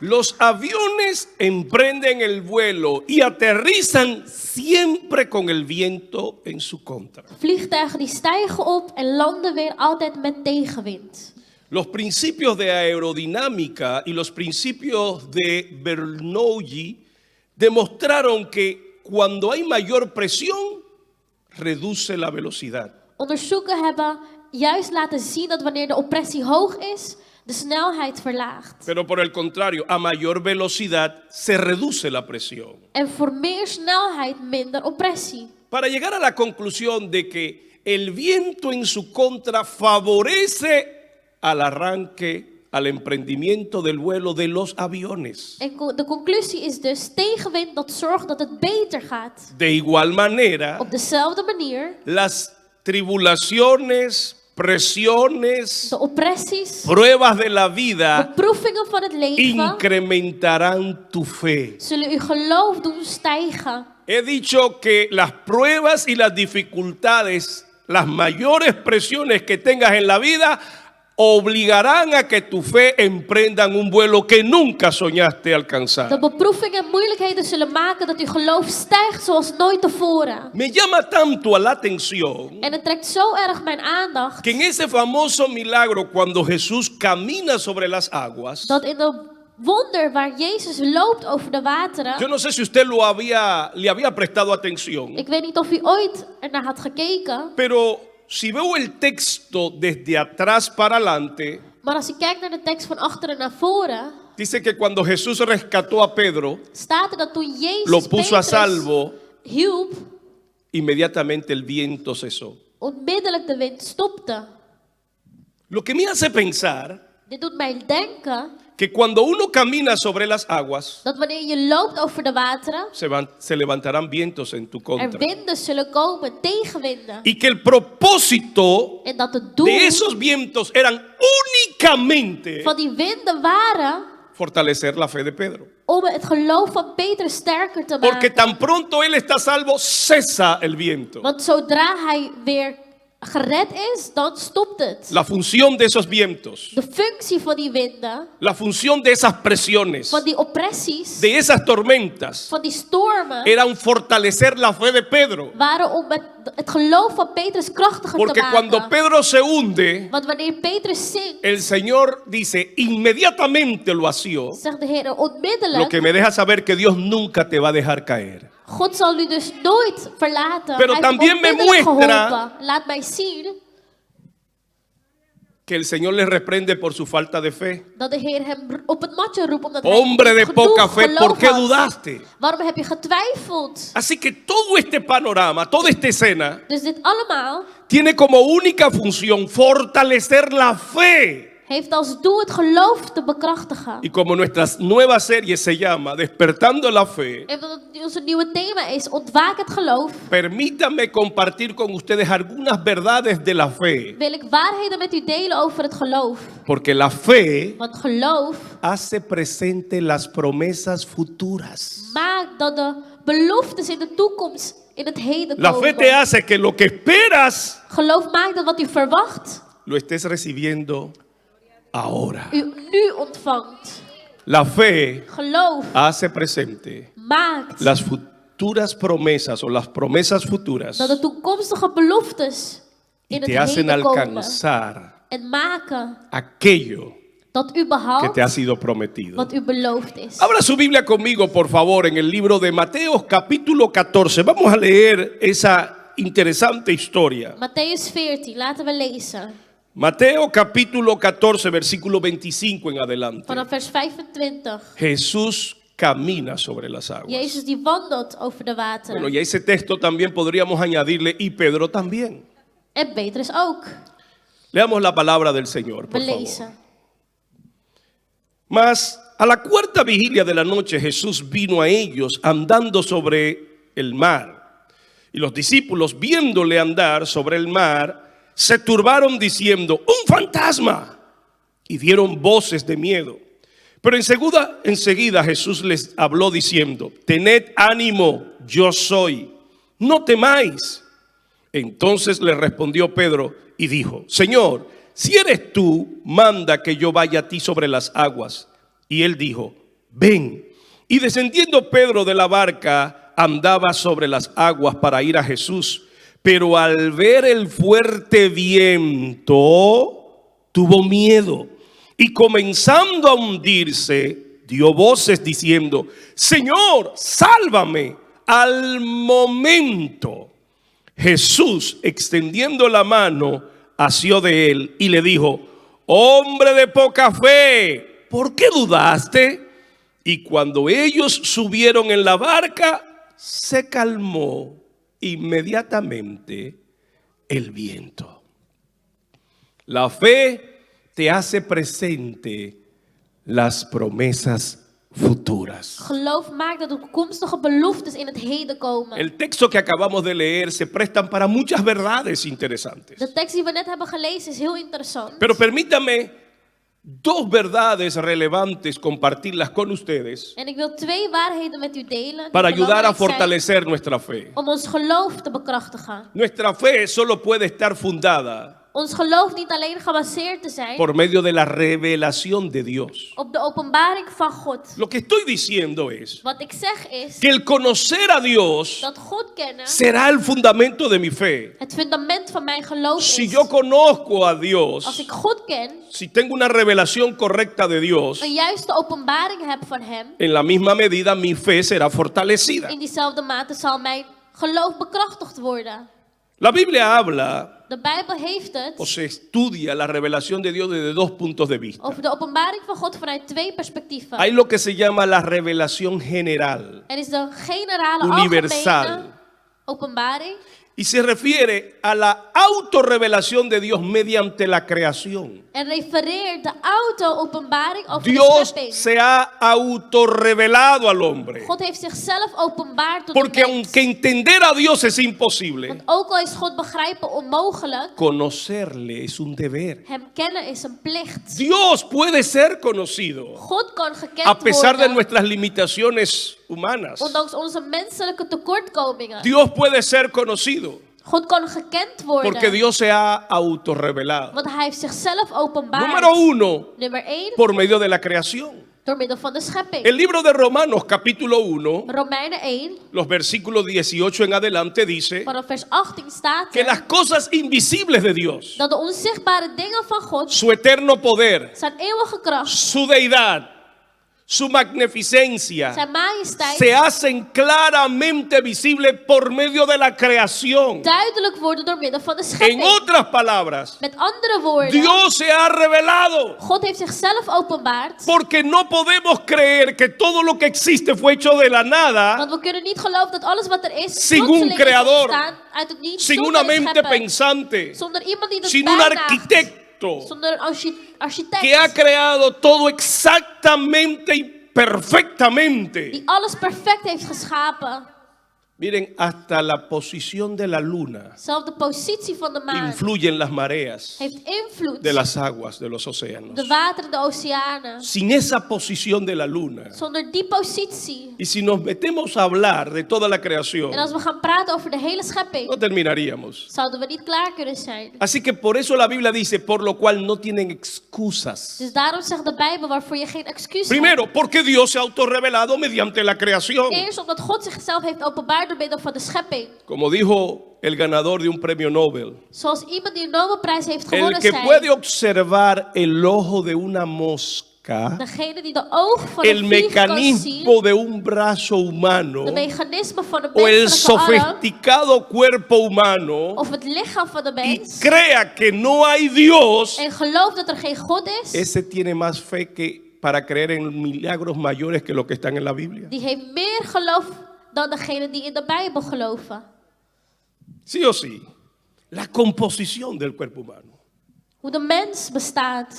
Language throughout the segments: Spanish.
Los aviones emprenden el vuelo y aterrizan siempre con el viento en su contra. Vliegtuigen die stijgen op en landen weer altijd met tegenwind. Los principios de aerodinámica y los principios de Bernoulli demostraron que cuando hay mayor presión, reduce la velocidad. Onderzoeken hebben juist laten zien dat wanneer de oppressie hoog is, de snelheid verlaagt. Pero por el contrario, a mayor velocidad se reduce la presión. En voor meer snelheid minder oppressie. Para llegar a la conclusión de que el viento en su contra favorece al arranque, al emprendimiento del vuelo de los aviones. En de conclusie is dus tegenwind dat zorgt dat het beter gaat. De igual manera, Op dezelfde manier, las tribulaciones, presiones, de oppressies, pruebas de la vida beproevingen van het leven, incrementarán tu fe. zullen uw geloof doen stijgen. He dicho que las pruebas y las dificultades, las mayores presiones que tengas en la vida, obligarán a que tu fe emprendan un vuelo que nunca soñaste alcanzar. De beproevingen en moeilijkheden zullen maken dat uw geloof stijgt zoals nooit tevoren. Me llama tanto a la atención En het trekt zo erg mijn aandacht que en ese famoso milagro cuando Jesús camina sobre las aguas, dat in de wonder waar Jezus loopt over de wateren. yo no sé si usted le había prestado atención, Ik weet niet of u ooit ernaar had gekeken. pero si veo el texto desde atrás para adelante, Maar als ik kijk naar de tekst van achteren naar voren, dice que cuando Jesús rescató a Pedro, staat er dat toen Jezus lo puso a Petrus salvo, hielp, inmediatamente el viento cesó. onmiddellijk de wind stopte. Lo que me hace pensar Dit doet mij denken que cuando uno camina sobre las aguas, dat wanneer je loopt over de wateren, se levantarán vientos en tu er contra. winden zullen komen, tegenwinden. Y que el propósito En dat het doel de esos vientos eran únicamente van die winden waren fortalecer la fe de Pedro. om het geloof van Petrus sterker te Porque maken. tan pronto él está salvo, cesa el viento. Want zodra hij weer gered is, dan stopt het. La función de esos vientos, De functie van die winden, la función de esas presiones, van die oppressies, de esas tormentas, van die stormen, eran fortalecer la fe de Pedro. waren om het geloof van Petrus krachtiger Porque te cuando maken. Pedro se hunde, Want wanneer Petrus zingt, el Señor dice, inmediatamente lo asió, zegt de Heer lo onmiddellijk, que me deja saber que Dios nunca te va a dejar caer. God zal u dus nooit verlaten. Pero Hij heeft también me onmiddellijk muestra geholpen. Laat mij zien Que el Señor le reprende por su falta de fe. dat de Heer hem op het matje roept omdat Hombre hij de poca genoeg fe, geloof ¿por qué had. dudaste? Waarom heb je getwijfeld? Así que todo este panorama, toda esta escena, Dus dit allemaal tiene como única función fortalecer la fe. heeft als doel het geloof te bekrachtigen. Y como nuestra nueva serie se llama Despertando la Fe, En omdat het onze nieuwe thema is, ontwaak het geloof, permítanme compartir con ustedes algunas verdades de la fe. wil ik waarheden met u delen over het geloof. Porque la fe Want geloof hace presente las promesas futuras. maakt dat de beloftes in de toekomst in het heden La fe te komen. hace que lo que esperas Geloof maakt dat wat u verwacht, lo estés recibiendo ahora. u nu ontvangt. La fe Geloof hace presente maakt las futuras promesas o las promesas futuras dat de toekomstige beloftes y in te het hacen heden komen. alcanzar En maken aquello dat u que behaalt te ha sido prometido. wat u beloofd is. Abra su Biblia conmigo, por favor, en el libro de Mateo, capítulo 14. Vamos a leer esa interesante historia. Matthäus 14, laten we lezen. Mateo, capítulo 14, versículo 25 en adelante. Vanaf vers 25. Jesús camina sobre las aguas. Jezus die wandelt over de Bueno, wateren. y a ese texto también podríamos añadirle, y Pedro también. En Petrus ook. Leamos la palabra del Señor, We por favor. lezen. Mas a la cuarta vigilia de la noche Jesús vino a ellos andando sobre el mar. Y los discípulos, viéndole andar sobre el mar, se turbaron diciendo, ¡un fantasma! Y dieron voces de miedo. Pero enseguida Jesús les habló diciendo, tened ánimo, yo soy, no temáis. Entonces le respondió Pedro y dijo, Señor, si eres tú, manda que yo vaya a ti sobre las aguas. Y él dijo, ven. Y descendiendo Pedro de la barca, andaba sobre las aguas para ir a Jesús. Pero al ver el fuerte viento, tuvo miedo. Y comenzando a hundirse, dio voces diciendo: Señor, sálvame. Al momento, Jesús, extendiendo la mano, asió de él y le dijo: hombre de poca fe, ¿por qué dudaste? Y cuando ellos subieron en la barca, se calmó inmediatamente el viento. La fe te hace presente las promesas futuras. Geloof maakt dat de toekomstige beloftes in het heden komen. El texto que acabamos de leer se prestan para muchas verdades interesantes. De tekst die we net hebben gelezen is heel interessant. Pero permítame dos verdades relevantes compartirlas con ustedes En ik wil twee waarheden met u delen die para ayudar a belangrijk zijn fortalecer nuestra fe. om ons geloof te bekrachtigen. Nuestra fe solo puede estar fundada Ons geloof niet alleen gebaseerd te zijn por medio de la revelación de Dios. op de openbaring van God. Lo que estoy diciendo es Wat ik zeg is que el conocer a Dios dat God kennen será el fundamento de mi fe. het fundament van mijn geloof Si is. yo conozco a Als Dios, ik God ken, si tengo una revelación correcta de Dios, een juiste openbaring heb van hem, en la misma medida mi fe será fortalecida. in diezelfde mate zal mijn geloof bekrachtigd worden. La Biblia habla De Bijbel heeft het o se estudia la revelación de Dios desde dos puntos de vista. over de openbaring van God vanuit twee perspectieven. Hay lo que se llama la revelación general Er is de generale, Universal. algemene openbaring. y se refiere a la autorrevelación de Dios mediante la creación. En refereert de auto-openbaring over de Dios schepping. se ha autorrevelado al hombre. God heeft zichzelf openbaard tot Porque de mens. aunque entender a Dios es imposible, Want ook al is God begrijpen onmogelijk, conocerle es un deber. hem kennen is een plicht. Dios puede ser conocido God kan gekend a pesar de worden, nuestras limitaciones humanas. ondanks onze menselijke tekortkomingen. Dios puede ser conocido God kan gekend worden, porque Dios se ha autorrevelado. want hij heeft zichzelf openbaard. Número uno, Nummer 1, por medio de la creación. door middel van de schepping. El libro de Romanos capítulo 1, Romeinen 1, los versículos 18 en adelante dice vanaf vers 18 staat que er las cosas invisibles de Dios, dat de onzichtbare dingen van God, su eterno poder, zijn eeuwige kracht, su deidad, su magnificencia, zijn majesteit, se hacen claramente visibles por medio de la creación. duidelijk worden door middel van de En schepping. otras palabras, Met andere woorden, Dios se ha revelado. God heeft zichzelf openbaard. Porque no podemos creer que todo lo que existe fue hecho de la nada, Want we kunnen niet geloven dat alles wat er is, Sin un plotseling is creador, ontstaan uit het niets, sin zonder una een mente schepper, pensante, zonder iemand die dat sin un bijdraagt, arquitecto zonder een architect que ha creado todo exactamente y perfectamente. die alles perfect heeft geschapen. Miren, hasta la posición de la luna Zelfs de positie van de maan influye en las mareas heeft invloed. de las aguas de los océanos. De wateren, de oceanen. Sin esa posición de la luna, Zonder die positie. y si nos metemos a hablar de toda la creación, En als we gaan praten over de hele schepping, no terminaríamos. zouden we niet klaar kunnen zijn. Así que por eso la Biblia dice, por lo cual no tienen excusas. Dus daarom zegt de Bijbel waarvoor je geen excuus hebt. Primero, porque Dios se ha autorrevelado mediante la creación. Eerst omdat God zichzelf heeft openbaard door middel van de schepping. Como dijo el ganador de un premio Nobel, Zoals iemand die een Nobelprijs heeft el gewonnen que zei, puede observar el ojo de una mosca, degene die de ogen van el een vlieg kan zien, mecanismo de un brazo humano de mechanisme van de o el menselijke arm, sofisticado cuerpo humano of het lichaam van de y mens, crea que no hay Dios, en gelooft dat er geen God is, ese tiene más fe que para creer en milagros mayores que los que están en la Biblia. die heeft meer geloof dan degene die in de Bijbel geloven. Sí o sí, la composición del cuerpo humano. Hoe de mens bestaat.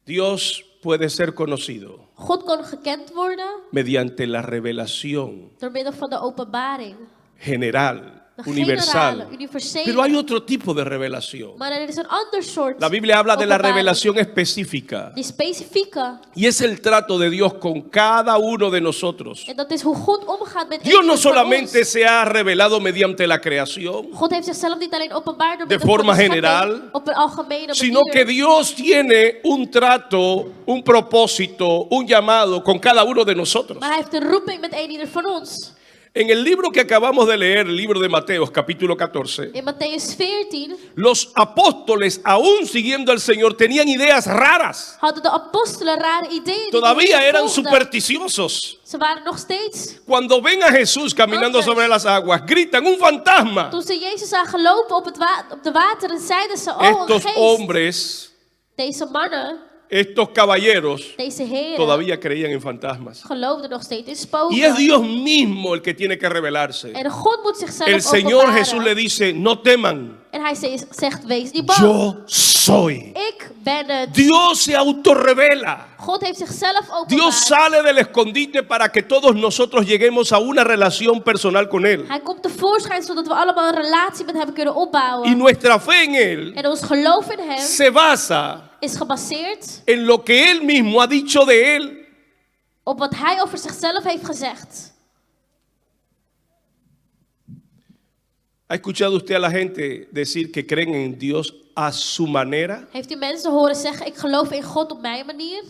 Dios puede ser conocido God kon gekend worden mediante la revelación door middel van de openbaring general De universal. generale, universele. Pero hay otro tipo de revelación. Maar er is een ander soort La Biblia habla de la openbaring. revelación específica. Die specifieke. Y es el trato de Dios con cada uno de nosotros. En dat is hoe God omgaat met Dios no ieder van solamente ons. se ha revelado mediante la creación, God heeft zichzelf niet alleen openbaar door de middel van forma de schepping, general, op een algemene sino que manier. Dios tiene un trato, un propósito, un llamado con cada uno de nosotros. Maar hij heeft een roeping met een ieder van ons. En el libro que acabamos de leer, el libro de Mateo, capítulo 14, In Matthäus 14 los apóstoles, aún siguiendo al Señor, tenían ideas raras. hadden de apostelen rare ideeën. die Todavía de eran volgden. supersticiosos. Ze waren nog steeds. Cuando ven a Jesús caminando sobre las aguas, gritan un fantasma. Toen ze Jezus zagen lopen op de wateren, zeiden ze, oh, een Estos geest. hombres, Deze mannen, estos caballeros, deze heren, todavía creían en fantasmas. geloofden nog steeds in spoken. Y es Dios mismo el que tiene que revelarse. En God moet zichzelf El Señor openbaren. Jesús le dice, no teman, En hij zegt, wees niet bang. yo soy. Ik ben het. Dios se autorrevela. God heeft zichzelf openbaard. Dios sale del escondite para que todos nosotros lleguemos a una relación personal con Él. Hij komt tevoorschijn zodat we allemaal een relatie met hem kunnen opbouwen. Y nuestra fe en Él En ons geloof in hem se basa is gebaseerd en lo que Él mismo ha dicho de Él. op wat hij over zichzelf heeft gezegd. ¿Ha escuchado usted a la gente decir que creen en Dios a su manera? Heeft u mensen horen zeggen, ik geloof in God op mijn manier?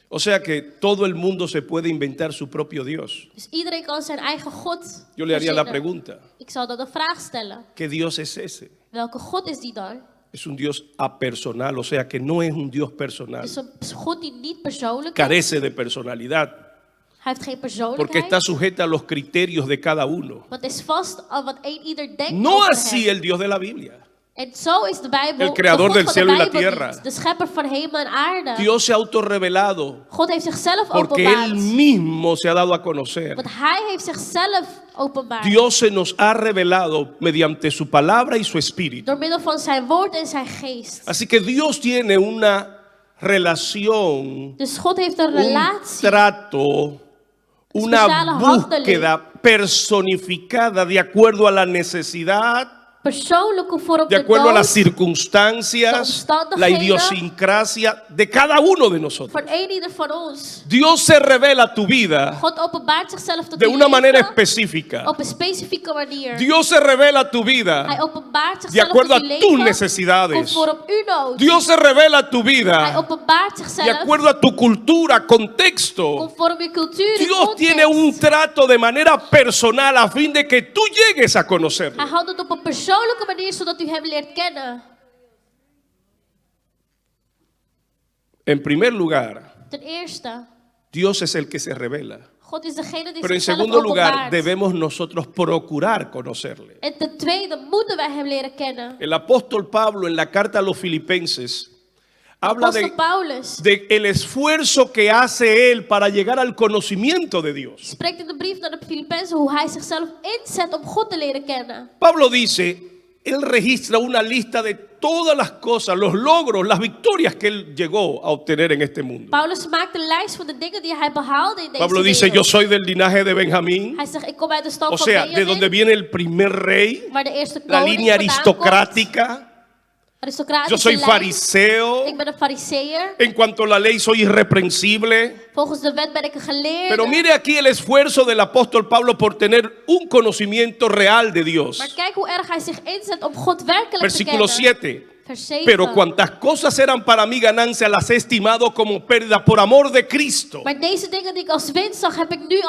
O sea que todo el mundo se puede inventar su propio Dios. Dus iedereen kan zijn eigen God Yo le haría la verzinnen. pregunta, Ik zal dan een vraag stellen. ¿qué Dios es ese? Welke God is die dan? Es un Dios apersonal, o sea que no es un Dios personal. Is een God die niet persoonlijk is. Carece de personalidad, Hij heeft geen porque persoonlijkheid. está sujeta a los criterios de cada uno. Want het is vast aan wat ieder denkt No over así hem. el Dios de la Biblia. En zo is de Bijbel, El creador de del God cielo van y la de Bijbel tierra. niet. De schepper van hemel en aarde. Dios se ha autorrevelado God heeft zichzelf porque openbaard. Él mismo se ha dado a conocer. Want hij heeft zichzelf openbaard. Dios se nos ha revelado mediante su palabra y su espíritu. Door middel van zijn woord en zijn geest. Así que Dios tiene una relación, Dus God heeft een un relatie. trato, una Speciale handeling. búsqueda personificada de acuerdo a la necesidad, Persoonlijke voor op de de acuerdo a las dood circunstancias, de omstandigheden, la idiosincrasia de cada uno de nosotros. van een ieder van ons. Dios se revela a tu vida God openbaart zichzelf tot de je una manera leven específica. op een specifieke manier. Dios se revela a tu Hij vida openbaart de zichzelf acuerdo a tot je tus leven necesidades. conform op uw nood. Dios se revela a tu Hij vida openbaart de zichzelf acuerdo a tu cultura, contexto. conform je cultuur en Dios tiene context. un trato de manera personal a fin de que tú llegues a conocerlo. Hij handelt op een persoonlijke manier zodat u hem leert kennen. En primer lugar, Ten eerste, Dios es el que se revela. God is degene die Pero en zichzelf segundo lugar, openbaart. debemos nosotros procurar conocerle. En ten tweede moeten wij hem leren kennen. El apóstol Pablo en la carta a los filipenses habla Apostel de Paulus el esfuerzo que hace él para llegar al conocimiento de Dios. spreekt in de brief naar de Filippenzen hoe hij zichzelf inzet om God te leren kennen. Pablo dice, él registra una lista de todas las cosas, los logros, las victorias que él llegó a obtener en este mundo. Paulus maakt een lijst van de dingen die hij behaalde in deze Pablo dice, yo wereld. soy del linaje de Benjamín, Hij zegt, ik kom uit de stam o van sea, de Benjamin, donde viene el primer rey, waar de eerste la koning línea vandaan aristocrática. komt. Aristocratische Yo soy lijn. fariseo. Ik ben een fariseer. En cuanto a la ley, soy irreprensible. Volgens de wet ben ik een geleerde. Pero mire aquí el esfuerzo del apóstol Pablo por tener un conocimiento real de Dios. Maar kijk hoe erg hij zich inzet om God werkelijk Versículo te kennen. 7. Vers 7. Pero cuantas cosas eran para mí ganancia, las he estimado como pérdida por amor de Cristo. Maar deze dingen die ik als winst zag, heb ik nu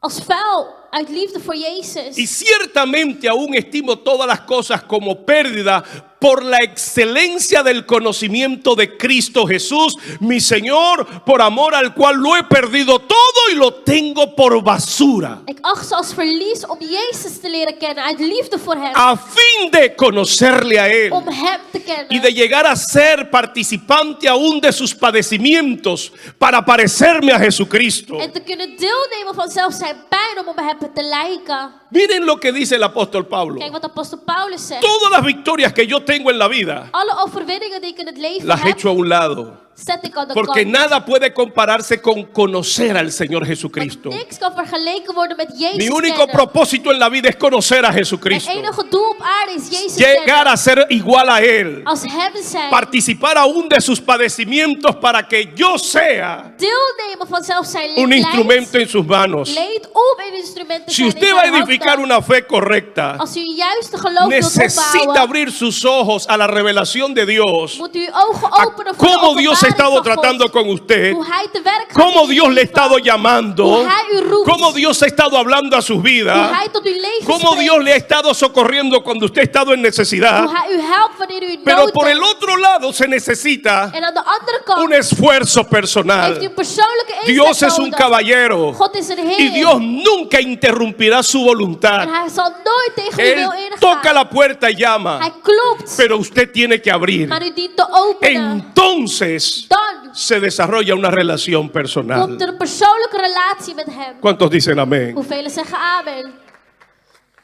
als vuil uit liefde voor Jezus. Y ciertamente aún estimo todas las cosas como pérdida por la excelencia del conocimiento de Cristo Jesús, mi Señor, por amor al cual lo he perdido todo y lo tengo por basura, Ik acht ze als verlies om Jezus te leren kennen uit liefde voor hem. a fin de conocerle a Él Om hem te kennen. y de llegar a ser participante aún de sus padecimientos para parecerme a Jesucristo. En te kunnen deelnemen van zelfs zijn pijn om op hem te lijken. Miren lo que dice el apóstol Pablo. Kijk wat apostel Paulus zegt. Todas las victorias que yo tengo en la vida, Alle overwinningen die ik in het leven las heb, echo a un lado. zet ik aan de Porque kant. nada puede compararse con conocer al Señor Jesucristo. Want niks kan vergeleken worden met Jezus Mi único kennen. propósito en la vida es conocer a Mijn Jesucristo. enige doel op aarde is Jezus Llegar kennen. a ser igual a Él. Als hem zijn. Participar aún de sus padecimientos para que yo sea Deelnemen van zelfs zijn un instrumento en sus manos. leed om een instrument te Si zijn usted in va a zijn edificar handen. una fe correcta, Als u een juiste geloof wilt necesita opbouwen, abrir sus ojos a la revelación de Dios, moet u uw ogen a openen voor de cómo Dios ha openbaring estado van tratando God. con usted, Hoe hij te werk gaat cómo in uw Dios le ha leven. estado llamando, Hoe hij u roept. cómo Dios ha estado hablando a sus Hoe vidas, hij tot uw leven cómo spreekt. Dios le ha estado socorriendo cuando usted ha estado en necesidad. Hoe hij u helpt wanneer u in Pero nood por el bent. otro lado se necesita En aan de andere kant un esfuerzo heeft u personal. een persoonlijke inzet Dios es un nodig. caballero God is een Heer. y Dios nunca interrumpirá su En voluntad. hij zal nooit tegen uw Él wil ingaan. toca la puerta y llama, Hij klopt. pero usted tiene que abrir. Maar u dient te openen. Entonces Dan se desarrolla una relación komt personal. er een persoonlijke relatie met hem. ¿Cuántos dicen amén? Hoeveel zeggen amen?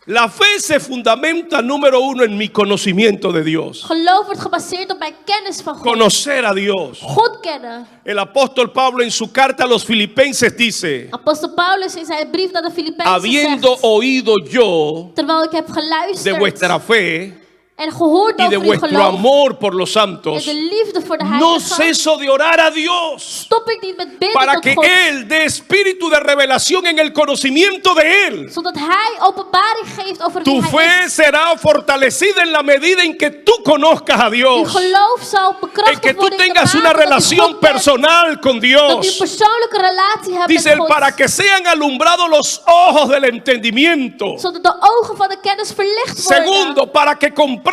La fe se fundamenta, número uno, en mi conocimiento de Dios. Geloof wordt gebaseerd op mijn kennis van God. Conocer a Dios. God kennen. El apóstol Pablo en su carta a los filipenses dice, Apostel Paulus in zijn brief naar de Filippenzen habiendo zegt, oído yo terwijl ik heb de geluisterd vuestra fe en gehoord y de over uw vuestro geloof amor por los en santos, de liefde voor de no heiligen, ceso de orar a Dios stop ik niet met bidden para tot que God, Él dé espíritu de revelación en el conocimiento de Él. zodat hij openbaring geeft over Tu wie hij fe is. será fortalecida en la medida en que tú conozcas a Uw Dios, geloof zal en que bekrachtigd tú worden in de tengas una mate dat u relación God kent, personal con dat u een Dios. persoonlijke relatie hebt Dice met él, God, para que sean alumbrados los ojos del entendimiento. zodat de ogen van de kennis verlicht worden. Segundo, para que comprendan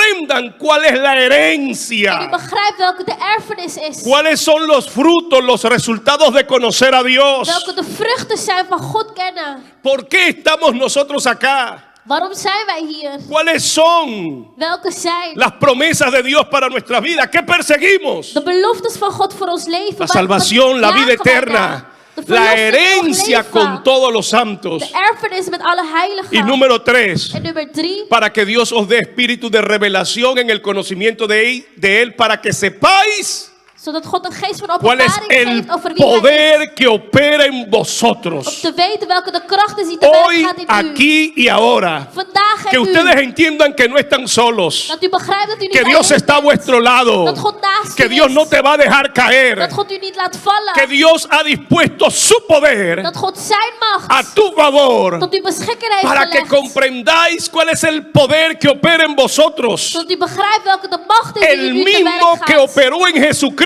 cuál es la En u herencia, begrijpt welke de erfenis is. cuáles son los frutos, los resultados de conocer a Dios. Welke de vruchten zijn van God kennen. ¿Por qué estamos nosotros acá? Waarom zijn wij hier? ¿Cuáles son Welke zijn las promesas de Dios para nuestra vida? ¿Qué perseguimos? de beloftes van God voor ons leven? La Waar- salvación, la wat vida jagen wij eterna, naar? De la verlossing, eeuwig herencia leven. con todos los santos. De erfenis met alle heiligen. Y número 3, En nummer 3. para que Dios os dé espíritu de revelación en el conocimiento de Él, para que sepáis Zodat God een geest van cuál es openbaring el geeft over wie hij is. poder que opera en Om vosotros. te weten welke de kracht is die te werk Hoy, gaat in u. aquí y ahora. Vandaag Que en ustedes u. entiendan que no están solos. Dat u begrijpt dat u niet Que Dios alleen está a bent. vuestro lado. Dat God naast Que u Dios is. no te va a dejar caer. Dat God u niet laat vallen. Que Dios ha dispuesto su poder Dat God zijn macht a tu favor tot uw beschikking heeft para que gelegd. comprendáis cuál es el poder que opera en vosotros. Zodat u begrijpt welke de macht is die El in u te mismo werk que gaat. operó en Jesucristo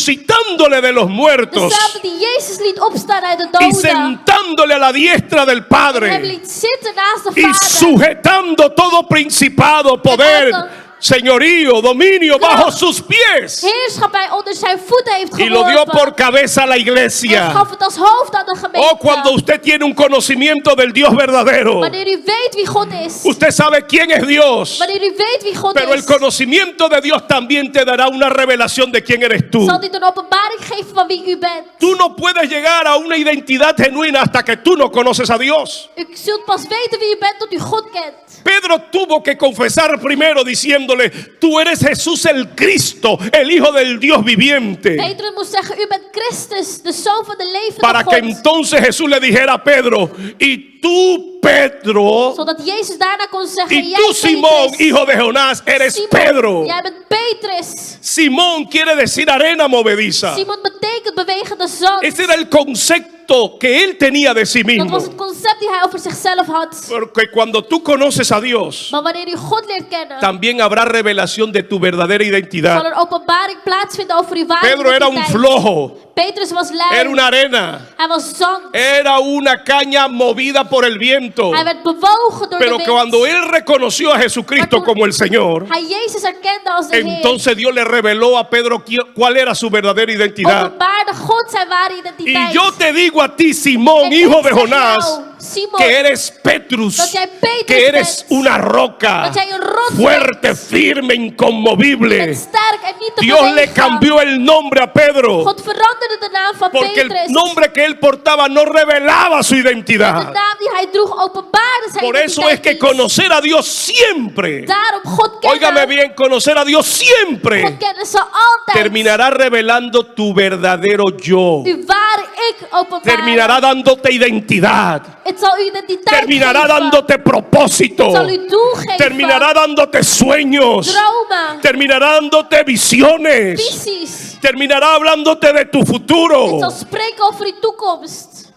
resucitándole de los muertos Dezelfde die Jezus liet opstaan uit de y doden. sentándole a la diestra del Hem Padre liet zitten naast de y Vader. sujetando todo principado, poder, señorío, dominio bajo sus pies. Heerschappij onder zijn voeten heeft Y lo dio geworpen. por cabeza a la En iglesia. gaf het als hoofd aan de gemeente. Oh, cuando usted tiene un conocimiento del Dios verdadero, Wanneer u weet wie God is. usted sabe quién es Dios. Wanneer u weet wie God Pero el is. conocimiento de Dios también te dará una revelación de quién eres tú. Zal dit een openbaring geven van wie u bent. Tú no puedes llegar a una identidad genuina hasta que tú no conoces a Dios. U zult pas weten wie u bent tot u God kent. Pedro tuvo que confesar primero diciéndole, tú eres Jesús el Cristo, el Hijo del Dios viviente. Petrus moest zeggen, u bent Christus, de Zoon van de levende Para que God. entonces Jesús le dijera a Pedro, y tú, Pedro, Zodat Jezus daarna kon zeggen, y jij tú, Simón, Petrus, hijo de Jonás, eres Simon, Pedro. jij bent Petrus. Simón quiere decir arena movediza. Simon betekent bewegende zand. Ese era el concepto que él tenía de sí Dat mismo. was het concept die hij over zichzelf had. Porque cuando tú conoces a Dios, Maar wanneer u God leert kennen, también habrá revelación de tu verdadera zal identidad. er openbaring plaatsvinden over uw ware Pedro era un identiteit. flojo, Petrus was lui. era una arena, Hij was zand. era una caña movida por el viento. Hij werd bewogen door Pero de cuando wind. él reconoció a Jesucristo como el Señor, Hij Jezus erkende als de Heer. entonces Dios le reveló a Pedro cuál era su verdadera identidad. Openbaarde God zijn ware Y identiteit. yo te digo a ti, Simón, En hijo ik de zeg Jonás, jou, Simon, que eres Petrus, dat jij Petrus que eres bent. una roca Dat jij een rots fuerte, bent. firme, Je inconmovible. bent sterk en niet te Dios le bewegen. cambió el nombre a Pedro God veranderde de naam van porque el Petrus. nombre que él portaba no revelaba su De identidad. naam die hij droeg openbaarde zijn Por eso es que identiteit niet. conocer a Dios siempre, Daarom God óigame kennen, bien, conocer a Dios siempre God kennen zal altijd terminará revelando tu verdadero yo. uw ware ik openbaren. Terminará dándote identidad. Het zal uw identiteit Terminará geven. dándote propósito. Het zal u doel geven. Terminará dándote sueños. Dromen. Terminará dándote visiones. Visies. Terminará hablándote de tu Het futuro. zal spreken over uw toekomst.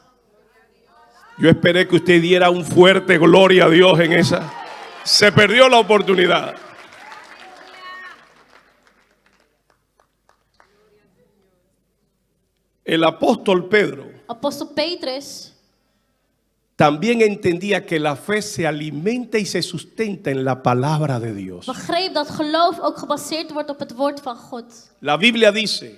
Yo esperé que usted diera un fuerte gloria a Dios en esa. Se perdió la oportunidad. El apóstol Pedro Apostel Petrus también entendía que la fe se alimenta y se sustenta en la palabra de Dios. begreep dat geloof ook gebaseerd wordt op het woord van God. La Biblia dice,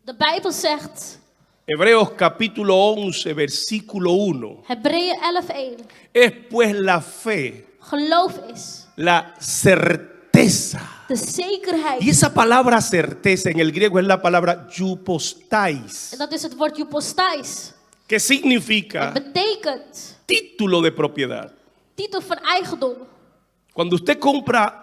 De Bijbel zegt, Hebreos capítulo 11, versículo 1, Hebreeën 11:1. es pues la fe, Geloof is la certeza. de zekerheid. Y esa palabra certeza en el griego es la palabra hypostais, En dat is het woord hypostais. que significa Het betekent título de propiedad. titel van eigendom. Cuando usted compra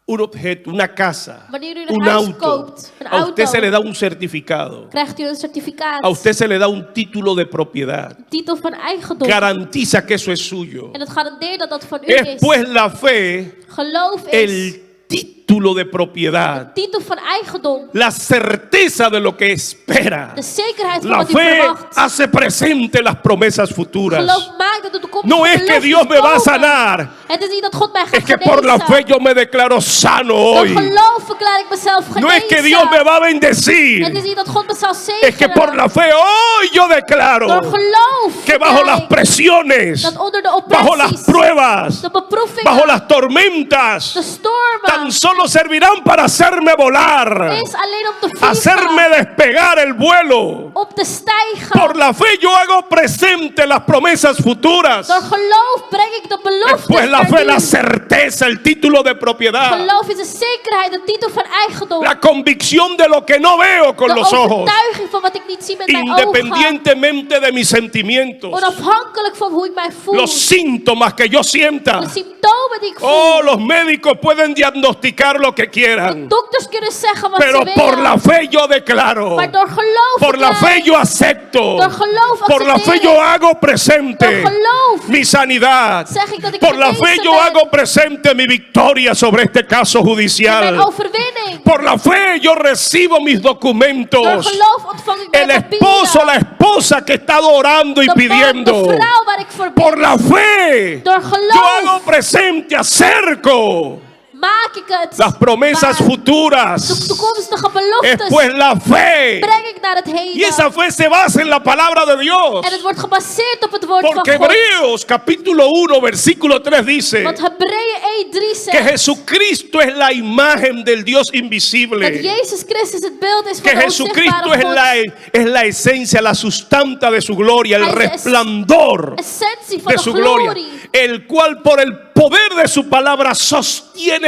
un objeto, una casa, Wanneer u een un huis auto, koopt, een a usted auto. se le da un certificado, Krijgt u een certificaat. a usted se le da un título de propiedad. Titel van eigendom. Garantiza que eso es suyo. En het garandeert dat dat van u Es is. pues la fe Geloof is el título de propiedad, titel van eigendom. la certeza de lo que espera. De zekerheid van La wat u fe verwacht. hace presente las promesas futuras. Geloof maakt dat de toekomstige No es que beloftes Dios me va a komen. sanar, Het is niet dat God mij gaat es que por la fe genezen. yo me declaro sano Door hoy. geloof verklaar ik mezelf genezen. No es que Dios me va a Het is bendecir, niet dat God me zal zegenen. es que por la fe hoy yo declaro Door geloof que bajo las verklaar ik presiones, dat onder de bajo las oppressies, pruebas, de beproevingen, bajo las tormentas, de stormen, tan solo servirán para hacerme volar, is alleen om te vliegen, hacerme despegar el vuelo. om te stijgen. Por la fe yo hago presente las promesas futuras. Door geloof breng ik de beloftes Después la fe, bij la u. certeza, el título de propiedad, Geloof is de zekerheid, de titel van eigendom. la convicción de lo que no veo con De los ojos, overtuiging van wat ik niet zie met mijn ogen. independientemente de mis sentimientos, Onafhankelijk van hoe ik mij voel. los síntomas que yo sienta. De symptomen die ik voel. Oh, los médicos pueden diagnosticar lo que De quieran, dokters kunnen zeggen wat pero ze por willen. la fe yo declaro, Maar door geloof por la verklaar fe ik. yo acepto, Door geloof por la fe accepteer yo ik. hago presente Door geloof mi sanidad, zeg ik dat ik por la fe genezen yo ben. hago presente mi victoria sobre este caso En mijn judicial. overwinning. Por la fe yo recibo mis Door documentos. geloof ontvang ik El mijn esposo, la papieren. esposa que está orando y De man, pidiendo. de vrouw waar ik voor Por bid. la fe Door yo hago geloof presente, acerco maak ik het. las promesas waar. De futuras. toekomstige beloftes Es pues la fe. breng ik naar het Y heden. esa fe se basa en la palabra de Dios. En het wordt gebaseerd op het woord Porque van God. Hebreos capítulo 1 versículo 3 dice Want Hebreeën 1:3 que zegt Jesucristo es la imagen del Dios dat invisible. Jezus Christus het beeld is Que van de Jesucristo onzichtbare es God. la esencia, la sustanta de su gloria, el Hij is de resplandor essentie van de de su gloria, glorie. el cual por el poder de su palabra sostiene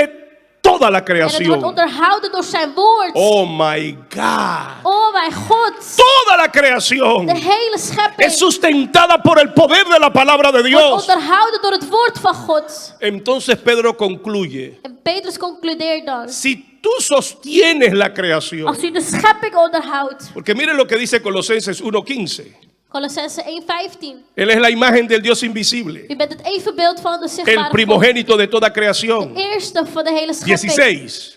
toda la En het wordt creación. onderhouden door zijn woord. Oh my God. Oh mijn God. Toda la creación De hele schepping es sustentada por el poder de la palabra de wordt Dios. onderhouden door het woord van God. Entonces Pedro concluye, En Petrus concludeert dan. si tú sostienes la creación, Als u de schepping onderhoudt. porque miren lo que dice Colosenses 1:15, Colossenzen 1:15. Él es la imagen del Dios invisible, U bent het evenbeeld van de el zichtbare God. primogénito de toda creación. Eerste van de hele schepping. 16.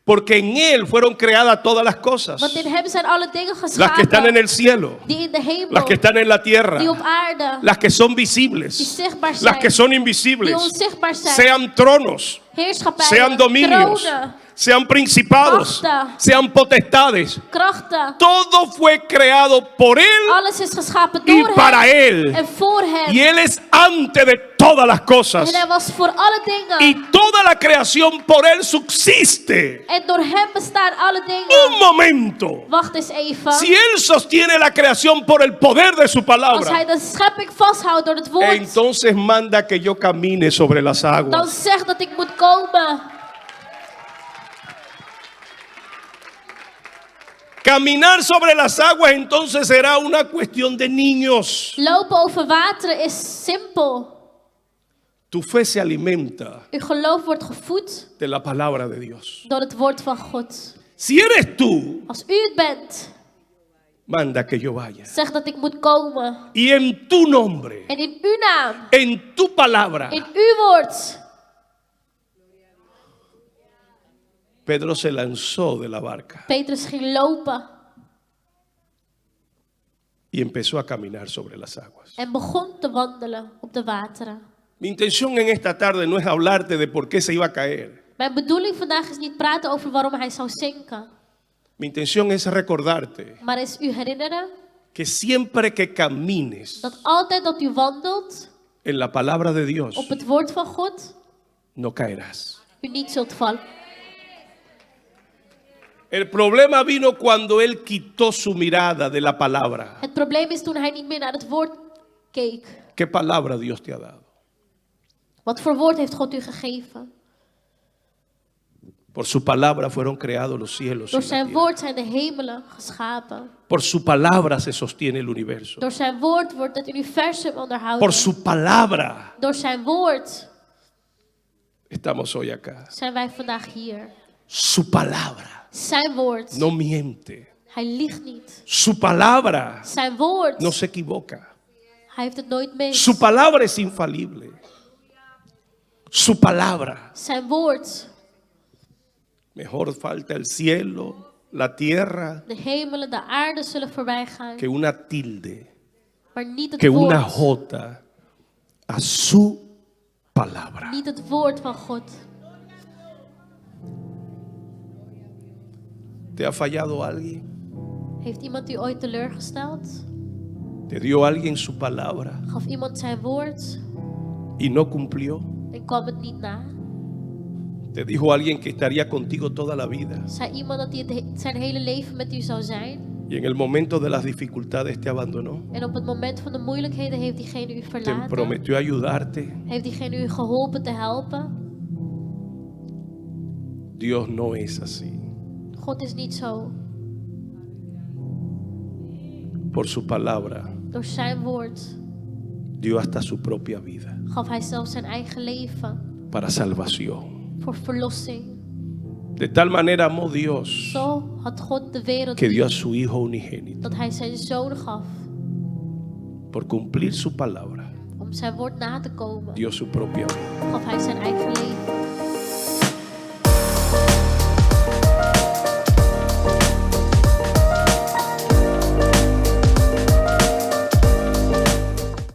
Porque en Él fueron creadas todas las cosas, Want in hem zijn alle dingen las que están geschapen. en el cielo, Die in de hemel. las que están en la tierra, Die op aarde. las que son Die visibles, zichtbaar zijn. las que son Die invisibles, onzichtbaar zijn. sean tronos, Heerschappijen. sean dominios, Tronen. sean principados, Machten. sean potestades. Krachten. Todo fue creado por Él Alles is geschapen y door para hem. Él. En voor hem. Y Él es antes de todas las cosas. En hij was voor alle dingen. Y toda la creación por él subsiste. En door hem bestaan alle Un dingen. momento. Wacht eens even. Si él sostiene la creación por el poder de su Als hij palabra, de schepping vasthoudt door het woord, entonces manda que yo camine sobre las dan aguas. zegt dat ik moet komen. Caminar sobre las aguas entonces será una cuestión de niños. Lopen over wateren is simpel. Tu fe se alimenta Uw geloof wordt gevoed de la palabra de Dios. door het woord van God. Si eres tú, Als u het bent, manda que yo vaya. zeg dat ik moet komen. Y en tu nombre, En in uw naam, en tu palabra, in uw woord. Pedro se lanzó de la barca Petrus ging lopen y empezó a caminar sobre las aguas. en begon te wandelen op de wateren. Mi intención en esta tarde no es hablarte de por qué se iba a caer. Mijn bedoeling vandaag is niet praten over waarom hij zou zinken, Mi intención es recordarte maar is u herinneren que siempre que camines dat altijd dat u wandelt en la palabra de Dios, op het woord van God, no caerás. u niet zult vallen. El problema vino cuando él quitó su mirada de la palabra. Het probleem is toen hij niet meer naar het woord keek. ¿Qué palabra Dios te ha dado? Wat voor woord heeft God u gegeven? Por su palabra fueron creados los cielos y Door la zijn tierra. woord zijn de hemelen geschapen. Por su palabra se sostiene el universo. Door zijn woord wordt het universum onderhouden. Por su palabra Door zijn woord estamos hoy acá. zijn wij vandaag hier. Su palabra Zijn woord. no miente. Hij liegt niet. Su palabra Zijn woord. no se equivoca. Hij heeft het nooit mis. Su palabra es infalible. Su palabra. Zijn woord. Mejor falta el cielo, la tierra, De hemelen, de aarde zullen voorbij gaan. que una tilde, Maar niet het que una woord. jota a su palabra. Niet het woord van God. ¿Te ha fallado alguien? Heeft iemand u ooit teleurgesteld? ¿Te dio alguien su palabra Gaf iemand zijn woord y no cumplió? en kwam het niet na? ¿Te dijo alguien que estaría contigo toda la vida Zei iemand dat hij zijn hele leven met u zou zijn? y en el momento de las dificultades te abandonó? En op het moment van de moeilijkheden heeft diegene u ¿Te verlaten? prometió ayudarte? Heeft diegene u geholpen te helpen? Dios no es así. God is niet zo. Por su palabra Door zijn woord dio hasta su propia vida gaf hij zelfs zijn eigen leven para salvación. voor verlossing. De tal manera amó Dios Zo had God de wereld que dio a lief su Hijo unigénito dat hij zijn zoon gaf por cumplir su palabra. om zijn woord na te komen. Dio su propia vida. Gaf hij zijn eigen leven.